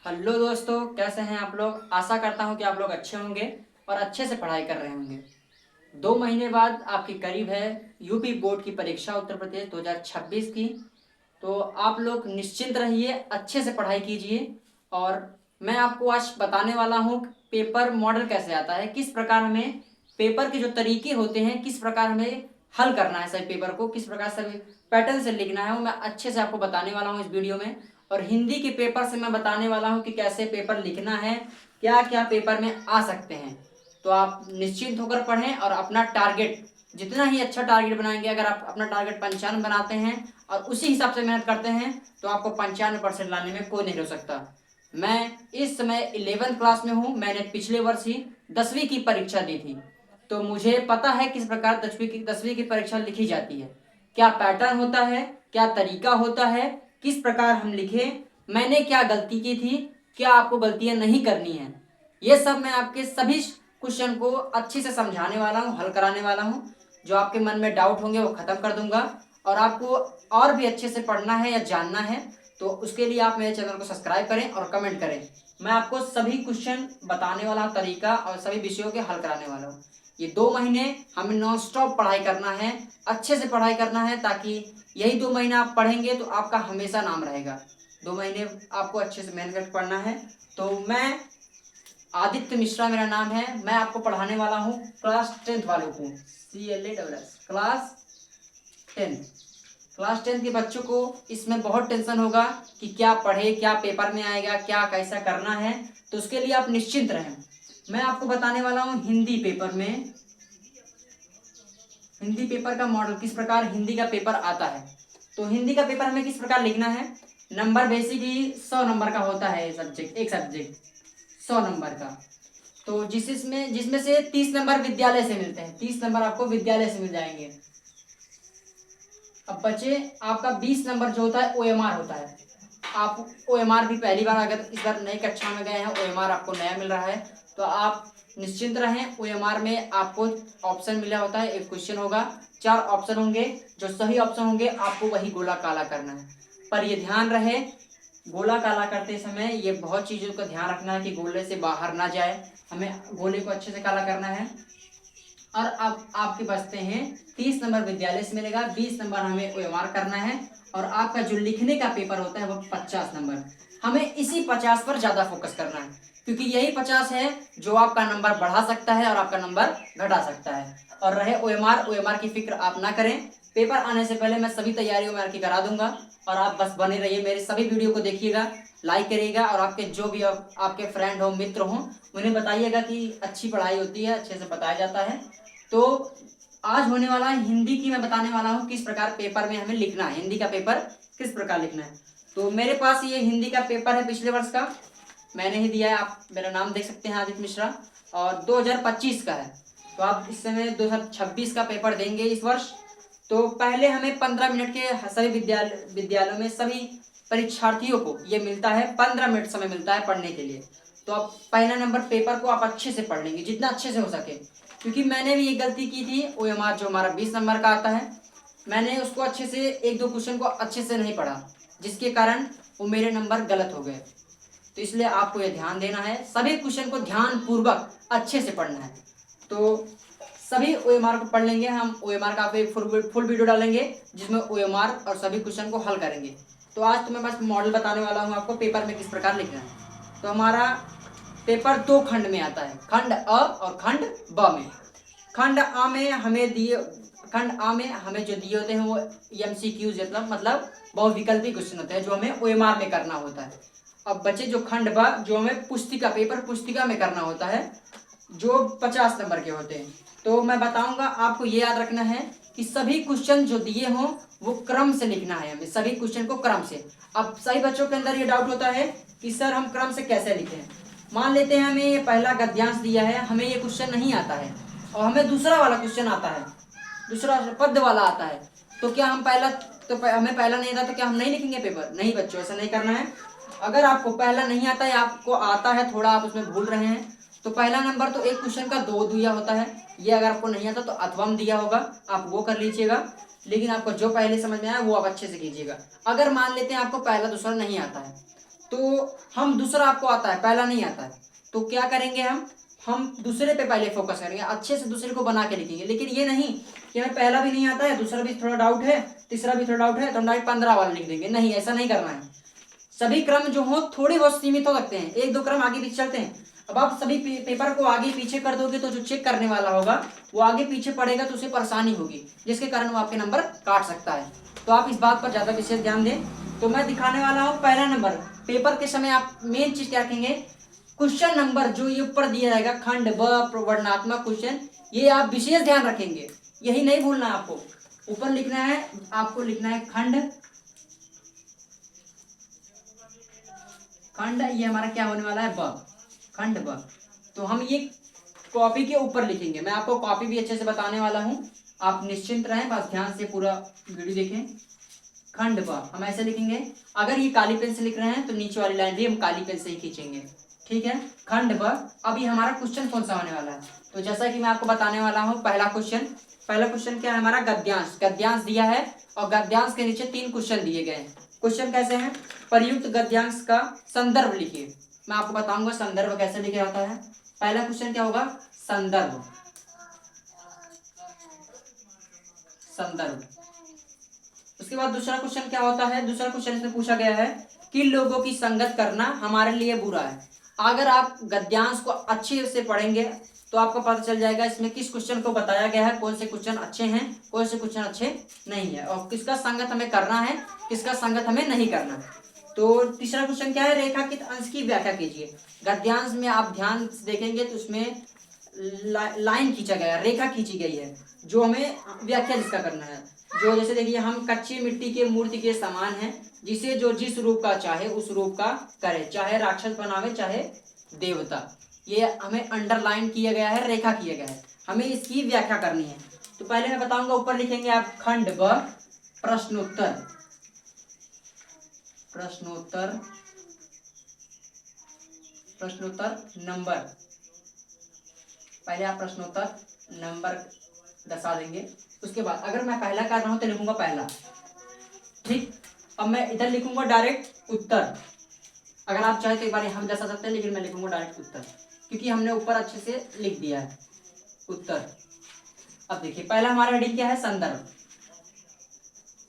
Hello दोस्तों, कैसे हैं आप लोग। आशा करता हूं कि आप लोग अच्छे होंगे और अच्छे से पढ़ाई कर रहे होंगे। 2 महीने बाद आपकी करीब है यूपी बोर्ड की परीक्षा उत्तर प्रदेश 2026 की। तो आप लोग निश्चिंत रहिए, अच्छे से पढ़ाई कीजिए। और मैं आपको आज बताने वाला हूँ पेपर मॉडल कैसे आता है, किस प्रकार हमें पेपर के जो तरीके होते हैं, किस प्रकार हमें हल करना है सभी पेपर को, किस प्रकार से पैटर्न से लिखना है, वो मैं अच्छे से आपको बताने वाला हूँ इस वीडियो में। और हिंदी के पेपर से मैं बताने वाला हूँ कि कैसे पेपर लिखना है, क्या क्या पेपर में आ सकते हैं। तो आप निश्चिंत होकर पढ़ें और अपना टारगेट जितना ही अच्छा टारगेट बनाएंगे, अगर आप अपना टारगेट 95 बनाते हैं और उसी हिसाब से मेहनत करते हैं तो आपको 95% लाने में कोई नहीं रोक सकता। मैं इस समय 11th क्लास में हूँ। मैंने पिछले वर्ष ही 10वीं की परीक्षा दी थी, तो मुझे पता है किस प्रकार 10वीं की परीक्षा लिखी जाती है, क्या पैटर्न होता है, क्या तरीका होता है, किस प्रकार हम लिखें, मैंने क्या गलती की थी, क्या आपको गलतियां नहीं करनी है। ये सब मैं आपके सभी क्वेश्चन को अच्छे से समझाने वाला हूँ, हल कराने वाला हूँ। जो आपके मन में डाउट होंगे वो खत्म कर दूंगा। और आपको और भी अच्छे से पढ़ना है या जानना है तो उसके लिए आप मेरे चैनल को सब्सक्राइब करें और कमेंट करें। मैं आपको सभी क्वेश्चन बताने वाला हूँ, तरीका और सभी विषयों के हल कराने वाला हूँ। ये 2 महीने हमें नॉन स्टॉप पढ़ाई करना है, अच्छे से पढ़ाई करना है, ताकि यही 2 महीने आप पढ़ेंगे तो आपका हमेशा नाम रहेगा। 2 महीने आपको अच्छे से मेहनत करके पढ़ना है। तो मैं आदित्य मिश्रा मेरा नाम है, मैं आपको पढ़ाने वाला हूँ क्लास 10th वालों को। CLASS class 10। क्लास 10 के बच्चों को इसमें बहुत टेंशन होगा कि क्या पढ़े, क्या पेपर में आएगा, क्या कैसा करना है। तो उसके लिए आप निश्चिंत रहें। मैं आपको बताने वाला हूँ हिंदी पेपर का मॉडल, किस प्रकार हिंदी का पेपर आता है। तो हिंदी का पेपर हमें किस प्रकार लिखना है। नंबर बेसिकली 100 नंबर का होता है सब्जेक्ट, एक सब्जेक्ट 100 नंबर का। तो जिसमें से 30 नंबर विद्यालय से मिलते हैं, 30 नंबर आपको विद्यालय से मिल जाएंगे। अब बचे आपका 20 नंबर जो होता है OMR होता है। आप OMR भी पहली बार, अगर इस बार नई कक्षा में गए हैं, OMR आपको नया मिल रहा है तो आप निश्चिंत रहें। OMR में आपको ऑप्शन मिला होता है, एक क्वेश्चन होगा, 4 ऑप्शन होंगे, जो सही ऑप्शन होंगे आपको वही गोला काला करना है। पर ये ध्यान रहे, गोला काला करते समय ये बहुत चीज़ों का ध्यान रखना है कि गोले से बाहर ना जाए, हमें गोले को अच्छे से काला करना है। और अब आपके बचते हैं 30 नंबर विद्यालय से मिलेगा, 20 नंबर हमें OMR करना है। और आपका जो लिखने का पेपर होता है वो 50 नंबर। हमें इसी 50 पर ज़्यादा फोकस करना है, क्योंकि यही 50 है जो आपका नंबर बढ़ा सकता है और आपका नंबर घटा सकता है। और रहे OMR की फिक्र आप ना करें। पेपर आने से पहले मैं सभी तैयारी OMR की करा दूंगा। और आप बस बने रहिए, मेरे सभी वीडियो को देखिएगा, लाइक करिएगा, और आपके जो भी आपके फ्रेंड हो, मित्र हो, उन्हें बताइएगा कि अच्छी पढ़ाई होती है, अच्छे से बताया जाता है। तो आज होने वाला है हिंदी की, मैं बताने वाला हूँ किस प्रकार पेपर में हमें लिखना है, हिंदी का पेपर किस प्रकार लिखना है। तो मेरे पास ये हिंदी का पेपर है पिछले वर्ष का, मैंने ही दिया है, आप मेरा नाम देख सकते हैं आदित्य मिश्रा, और 2025 का है। तो आप इस समय 2026 का पेपर देंगे इस वर्ष। तो पहले हमें 15 मिनट के सभी विद्यालयों में सभी परीक्षार्थियों को ये मिलता है, 15 मिनट समय मिलता है पढ़ने के लिए। तो आप पहला नंबर पेपर को आप अच्छे से पढ़ लेंगे, जितना अच्छे से हो सके, क्योंकि मैंने भी ये गलती की थी। OMR जो हमारा 20 नंबर का आता है, मैंने उसको अच्छे से एक दो क्वेश्चन को अच्छे से नहीं पढ़ा, जिसके कारण वो मेरे नंबर गलत हो गए। तो इसलिए आपको ये ध्यान देना है, सभी क्वेश्चन को ध्यान पूर्वक अच्छे से पढ़ना है। तो सभी OMR को पढ़ लेंगे हम। OMR का एक फुल वीडियो डालेंगे जिसमें OMR और सभी क्वेश्चन को हल करेंगे। तो आज तो मैं बस मॉडल बताने वाला हूँ आपको पेपर में किस प्रकार लिखना है। तो हमारा पेपर 2 खंड में आता है, खंड अ और खंड ब में। खंड आ में हमें जो दिए होते हैं वो MCQ मतलब बहुविकल्पी क्वेश्चन होते हैं, जो हमें OMR में करना होता है। अब बचे जो खंड ब, जो हमें पुस्तिका में करना होता है, जो 50 नंबर के होते हैं। तो मैं बताऊंगा, आपको ये याद रखना है कि सभी क्वेश्चन जो दिए हों वो क्रम से लिखना है, हमें सभी क्वेश्चन को क्रम से। अब सभी बच्चों के अंदर ये डाउट होता है कि सर हम क्रम से कैसे लिखें। मान लेते हैं हमें ये पहला गद्यांश दिया है, हमें ये क्वेश्चन नहीं आता है और हमें दूसरा वाला क्वेश्चन आता है, दूसरा पद्य वाला आता है। तो क्या हम हमें पहला नहीं आता तो क्या हम नहीं लिखेंगे पेपर? नहीं बच्चों, ऐसा नहीं करना है। अगर आपको पहला नहीं आता है, आपको आता है थोड़ा, आप उसमें भूल रहे हैं, तो पहला नंबर तो एक क्वेश्चन का 2 दिया होता है। ये अगर आपको नहीं आता तो अथवम दिया होगा, आप वो कर लीजिएगा। लेकिन आपको जो पहले समझ में आया वो आप अच्छे से कीजिएगा। अगर मान लेते हैं आपको पहला दूसरा नहीं आता है, तो हम दूसरा आपको आता है, पहला नहीं आता है, तो क्या करेंगे हम दूसरे पे पहले फोकस करेंगे, अच्छे से दूसरे को बना के लिखेंगे। लेकिन ये नहीं कि हमें पहला भी नहीं आता है, दूसरा भी थोड़ा डाउट है, तीसरा भी थोड़ा डाउट है, तो हम डायरेक्ट 15 वाला लिख देंगे। नहीं, ऐसा नहीं करना है। सभी क्रम जो हो थोड़े बहुत सीमित हो सकते हैं, एक दो क्रम आगे पीछे चलते हैं। अब आप सभी पेपर को आगे पीछे कर दोगे तो जो चेक करने वाला होगा वो आगे पीछे पढ़ेगा तो उसे परेशानी होगी, जिसके कारण वो आपके नंबर काट सकता है। तो आप इस बात पर ज्यादा विशेष ध्यान दें। तो मैं दिखाने वाला हूँ पहला नंबर। पेपर के समय आप मेन चीज क्या रखेंगे, क्वेश्चन नंबर जो ये ऊपर दिया जाएगा, खंड ब वर्णनात्मक क्वेश्चन, ये आप विशेष ध्यान रखेंगे, यही नहीं भूलना है आपको। ऊपर लिखना है, आपको लिखना है खंड, खंड ये हमारा क्या होने वाला है, ब, खंड ब। तो हम ये कॉपी के ऊपर लिखेंगे, मैं आपको कॉपी भी अच्छे से बताने वाला हूं, आप निश्चिंत रहें, बस ध्यान से पूरा वीडियो देखें। खंड ब हम ऐसे लिखेंगे, अगर ये काली पेन से लिख रहे हैं तो नीचे वाली लाइन भी हम काली पेन से ही खींचेंगे, ठीक है। खंड ब। अब ये हमारा क्वेश्चन कौन सा होने वाला है, तो जैसा कि मैं आपको बताने वाला हूँ पहला क्वेश्चन क्या है हमारा, गद्यांश। गद्यांश दिया है और गद्यांश के नीचे 3 क्वेश्चन दिए गए हैं। क्वेश्चन कैसे हैं, प्रयुक्त गद्यांश का संदर्भ लिखिए। मैं आपको बताऊंगा संदर्भ कैसे लिखे जाता है। पहला क्वेश्चन क्या होगा, संदर्भ, संदर्भ। उसके बाद दूसरा क्वेश्चन क्या होता है, दूसरा क्वेश्चन इसमें पूछा गया है कि लोगों की संगत करना हमारे लिए बुरा है। अगर आप गद्यांश को अच्छे से पढ़ेंगे तो आपको पता चल जाएगा इसमें किस क्वेश्चन को बताया गया है, कौन से क्वेश्चन अच्छे हैं, कौन से क्वेश्चन अच्छे नहीं है, और किसका संगत हमें करना है, किसका संगत हमें नहीं करना। तो तीसरा क्वेश्चन क्या है, रेखांकित अंश की व्याख्या कीजिए। गद्यांश में आप ध्यान से देखेंगे तो उसमें लाइन खींचा गया है, रेखा खींची गई है, जो हमें व्याख्या जिसका करना है। जो जैसे देखिए, हम कच्ची मिट्टी के मूर्ति के समान हैं, जिसे जो जिस रूप का चाहे उस रूप का करे, चाहे राक्षस बनावे चाहे देवता। ये हमें अंडरलाइन किया गया है, रेखा किया गया है, हमें इसकी व्याख्या करनी है। तो पहले मैं बताऊंगा, ऊपर लिखेंगे आप खंड ब, प्रश्नोत्तर, प्रश्नोत्तर, प्रश्नोत्तर नंबर। पहले आप प्रश्नोत्तर नंबर दर्शा देंगे। उसके बाद अगर मैं पहला कर रहा हूं तो लिखूंगा पहला, ठीक। अब मैं इधर लिखूंगा डायरेक्ट उत्तर। अगर आप चाहे तो एक बार हम दर्शा सकते हैं, लेकिन मैं लिखूंगा डायरेक्ट उत्तर, क्योंकि हमने ऊपर अच्छे से लिख दिया है उत्तर। अब देखिए, पहला हमारा हेडिंग क्या है, संदर्भ।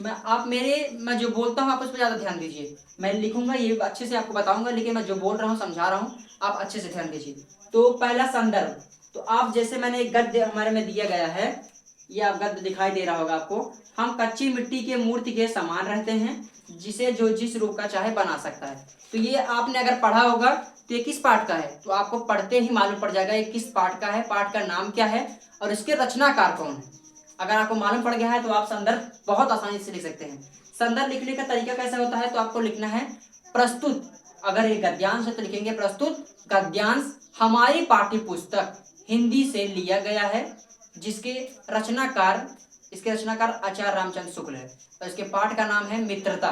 मैं जो बोलता हूँ आप उस पर ज्यादा ध्यान दीजिए। मैं लिखूंगा ये अच्छे से आपको बताऊंगा, लेकिन मैं जो बोल रहा हूँ समझा रहा हूँ, आप अच्छे से ध्यान दीजिए। तो पहला संदर्भ, तो आप जैसे मैंने एक गद्य हमारे में दिया गया है, ये आप गद्य दिखाई दे रहा होगा आपको, हम कच्ची मिट्टी के मूर्ति के समान रहते हैं, जिसे जो जिस रूप का चाहे बना सकता है। तो ये आपने अगर पढ़ा होगा तो ये किस पाठ का है, तो आपको पढ़ते ही मालूम पड़ जाएगा ये किस पाठ का है, पाठ का नाम क्या है और इसके रचनाकार कौन है। अगर आपको मालूम पड़ गया है तो आप संदर्भ बहुत आसानी से लिख सकते हैं। संदर्भ लिखने का तरीका कैसा होता है, तो आपको लिखना है प्रस्तुत, अगर ये गद्यांश है तो लिखेंगे प्रस्तुत गद्यांश हमारी पाठ्य पुस्तक हिंदी से लिया गया है, जिसके रचनाकार, इसके रचनाकार आचार्य रामचंद्र शुक्ल है, और इसके पाठ का नाम है मित्रता।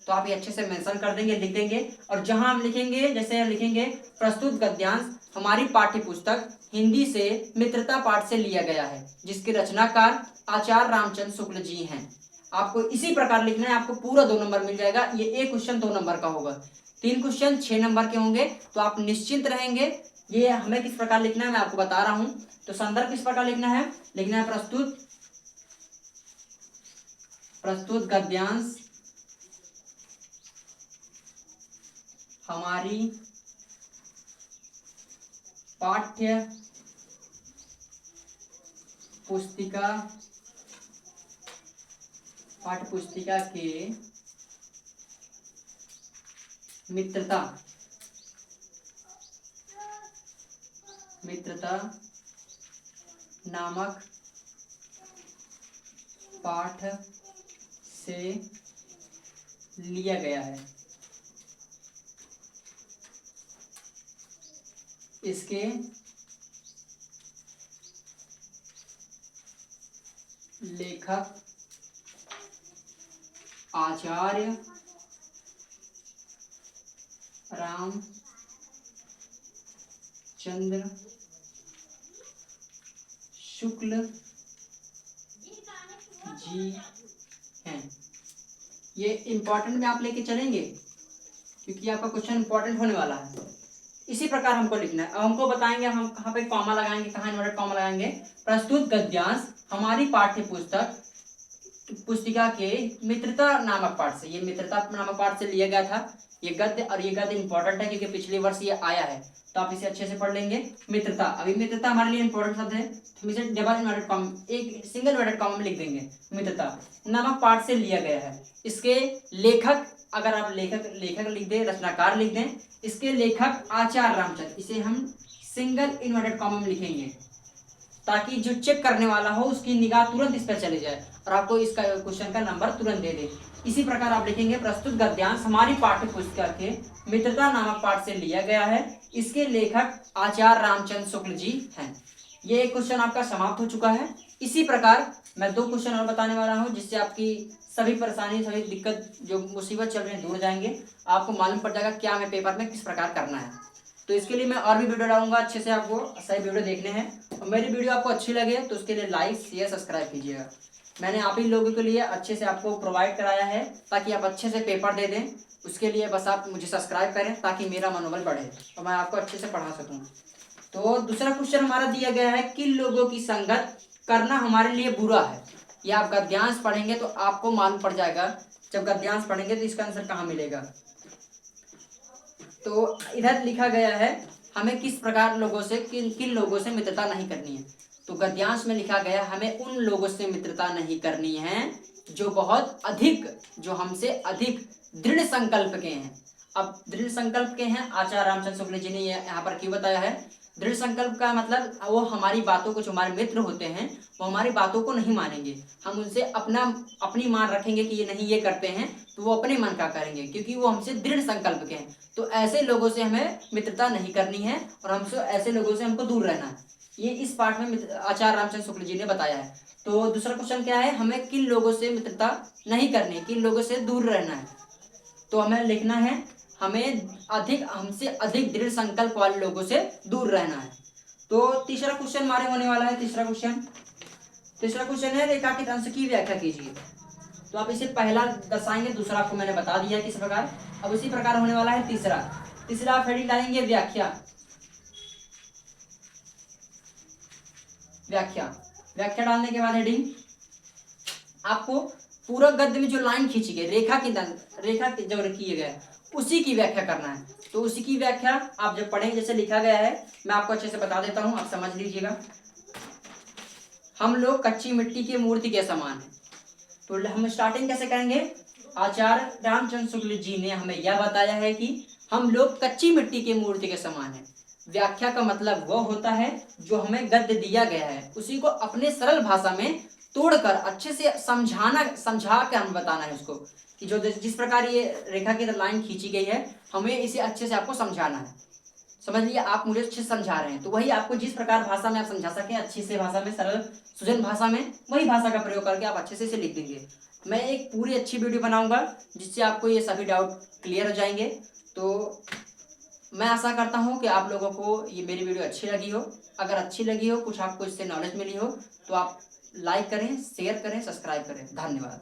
तो आप ये अच्छे से मेंशन कर देंगे, लिख देंगे। और जहां हम लिखेंगे, जैसे हम लिखेंगे प्रस्तुत गद्यांश हमारी पाठ्य पुस्तक हिंदी से मित्रता पाठ से लिया गया है, जिसके रचनाकार आचार्य रामचंद्र शुक्ल जी हैं। आपको इसी प्रकार लिखना है, आपको पूरा 2 नंबर मिल जाएगा। ये एक क्वेश्चन 2 नंबर का होगा, 3 क्वेश्चन 6 नंबर के होंगे, तो आप निश्चिंत रहेंगे। ये हमें किस प्रकार लिखना है मैं आपको बता रहा हूं। तो संदर्भ किस प्रकार लिखना है, प्रस्तुत, प्रस्तुत गद्यांश हमारी पाठ्य पुस्तिका, पाठ्य पुस्तिका के मित्रता, मित्रता नामक पाठ से लिया गया है। इसके लेखक आचार्य रामचंद्र शुक्ल जी हैं। ये इंपॉर्टेंट में आप लेके चलेंगे, क्योंकि आपका क्वेश्चन इंपॉर्टेंट होने वाला है। इसी प्रकार हमको लिखना है। अब हमको बताएंगे हम कहाँ पे कॉमा लगाएंगे, कहाँ इन्वर्टेड कॉमा लगाएंगे। प्रस्तुत गद्यांश हमारी पाठ्य पुस्तिका के मित्रता नामक पाठ से, ये मित्रता नामक पाठ से लिया गया था ये गद्य, और ये गद्य इंपॉर्टेंट है क्योंकि पिछले वर्ष ये आया है, तो आप इसे अच्छे से पढ़ लेंगे। मित्रता, अभी मित्रता हमारे लिए इंपॉर्टेंट शब्द है, तो हम इसे डबल इन्वर्टेड कॉमा, एक सिंगल इन्वर्टेड कॉमा में लिख देंगे। मित्रता नामक पाठ से लिया गया है। इसके लेखक, अगर आप लेखक लिख दें, रचनाकार लिख दें, इसके लेखक आचार्य रामचंद्र, इसे हम सिंगल इन्वर्टेड कॉमा में लिखेंगे ताकि जो चेक करने वाला हो उसकी निगाह तुरंत इस पर चले जाए और आपको इसका क्वेश्चन का नंबर तुरंत दे दे। इसी प्रकार आप लिखेंगे प्रस्तुत गद्यांश हमारी पाठ्य पुस्तक के मित्रता नामक पाठ से लिया गया है। इसके लेखक आचार्य रामचंद्र शुक्ल जी हैं। ये क्वेश्चन आपका समाप्त हो चुका है। इसी प्रकार मैं 2 क्वेश्चन और बताने वाला हूँ जिससे आपकी सभी परेशानी, सभी दिक्कत, जो मुसीबत चल रही है दूर जाएंगे। आपको मालूम पड़ जाएगा क्या हमें पेपर में किस प्रकार करना है। तो इसके लिए मैं और भी वीडियो डालूंगा, अच्छे से आपको सही वीडियो देखने हैं। और मेरी वीडियो आपको अच्छी लगे तो उसके लिए लाइक शेयर सब्सक्राइब कीजिएगा। मैंने आप ही लोगों के लिए अच्छे से आपको प्रोवाइड कराया है ताकि आप अच्छे से पेपर दे दें। उसके लिए बस आप मुझे सब्सक्राइब करें ताकि मेरा मनोबल बढ़े और मैं आपको अच्छे से पढ़ा सकूँ। तो दूसरा क्वेश्चन हमारा दिया गया है, किन लोगों की संगत करना हमारे लिए बुरा है। यह आप गद्यांश पढ़ेंगे तो आपको मालूम पड़ जाएगा। जब गद्यांश पढ़ेंगे तो इसका आंसर कहाँ मिलेगा। तो इधर लिखा गया है हमें किस प्रकार लोगों से, किन लोगों से मित्रता नहीं करनी है। तो गद्यांश में लिखा गया हमें उन लोगों से मित्रता नहीं करनी है जो बहुत अधिक, जो हमसे अधिक दृढ़ संकल्प के हैं। अब दृढ़ संकल्प के हैं, आचार्य रामचंद्र शुक्ल जी ने यहाँ पर क्यों बताया है। दृढ़ संकल्प का मतलब वो हमारी बातों को, जो हमारे मित्र होते हैं वो हमारी बातों को नहीं मानेंगे। हम उनसे अपनी मान रखेंगे कि ये नहीं ये करते हैं तो वो अपने मन का करेंगे क्योंकि वो हमसे दृढ़ संकल्प के हैं। तो ऐसे लोगों से हमें मित्रता नहीं करनी है और हमसे ऐसे लोगों से हमको दूर रहना है। ये इस पाठ में आचार्य रामचंद्र शुक्ल जी ने बताया है। तो दूसरा क्वेश्चन क्या है, हमें किन लोगों से मित्रता नहीं करनी है, किन लोगों से दूर रहना है। तो हमें लिखना है हमें हमसे अधिक दृढ़ संकल्प वाले लोगों से दूर रहना है। तो तीसरा क्वेश्चन हमारे होने वाला है। तीसरा क्वेश्चन है रेखांकित अंश की व्याख्या कीजिए। तो आप इसे पहला दर्शाएंगे, दूसरा आपको मैंने बता दिया किस प्रकार। अब इसी प्रकार होने वाला है तीसरा आप हेडिंग डालेंगे व्याख्या डालने के बाद हेडिंग आपको पूरा गद्य में जो लाइन खींची गई, रेखा जो किए गए उसी की व्याख्या करना है। तो उसी की व्याख्या आप जब पढ़ेंगे, जैसे लिखा गया है, मैं आपको अच्छे से बता देता हूं, आप समझ लीजिएगा। हम लोग कच्ची मिट्टी की मूर्ति के समान हैं। तो हम स्टार्टिंग कैसे करेंगे, आचार्य रामचंद्र शुक्ल जी ने हमें यह बताया है कि हम लोग कच्ची मिट्टी की मूर्ति के समान हैं। व्याख्या का मतलब वह होता है जो हमें गद्य दिया गया है उसी को अपने सरल भाषा में तोड़कर अच्छे से समझा के हम बताना है उसको, कि जो जिस प्रकार ये रेखा की लाइन खींची गई है हमें इसे अच्छे से आपको समझाना है। समझ लिया, आप मुझे अच्छे से समझा रहे हैं तो वही आपको जिस प्रकार भाषा में आप समझा सकें, अच्छी से भाषा में, सरल सुजन भाषा में, वही भाषा का प्रयोग करके आप अच्छे से इसे लिख देंगे। मैं एक पूरी अच्छी वीडियो बनाऊंगा जिससे आपको ये सभी डाउट क्लियर हो जाएंगे। तो मैं आशा करता हूँ कि आप लोगों को ये मेरी वीडियो अच्छी लगी हो। अगर अच्छी लगी हो, कुछ आपको इससे नॉलेज मिली हो तो आप लाइक करें, शेयर करें, सब्सक्राइब करें। धन्यवाद।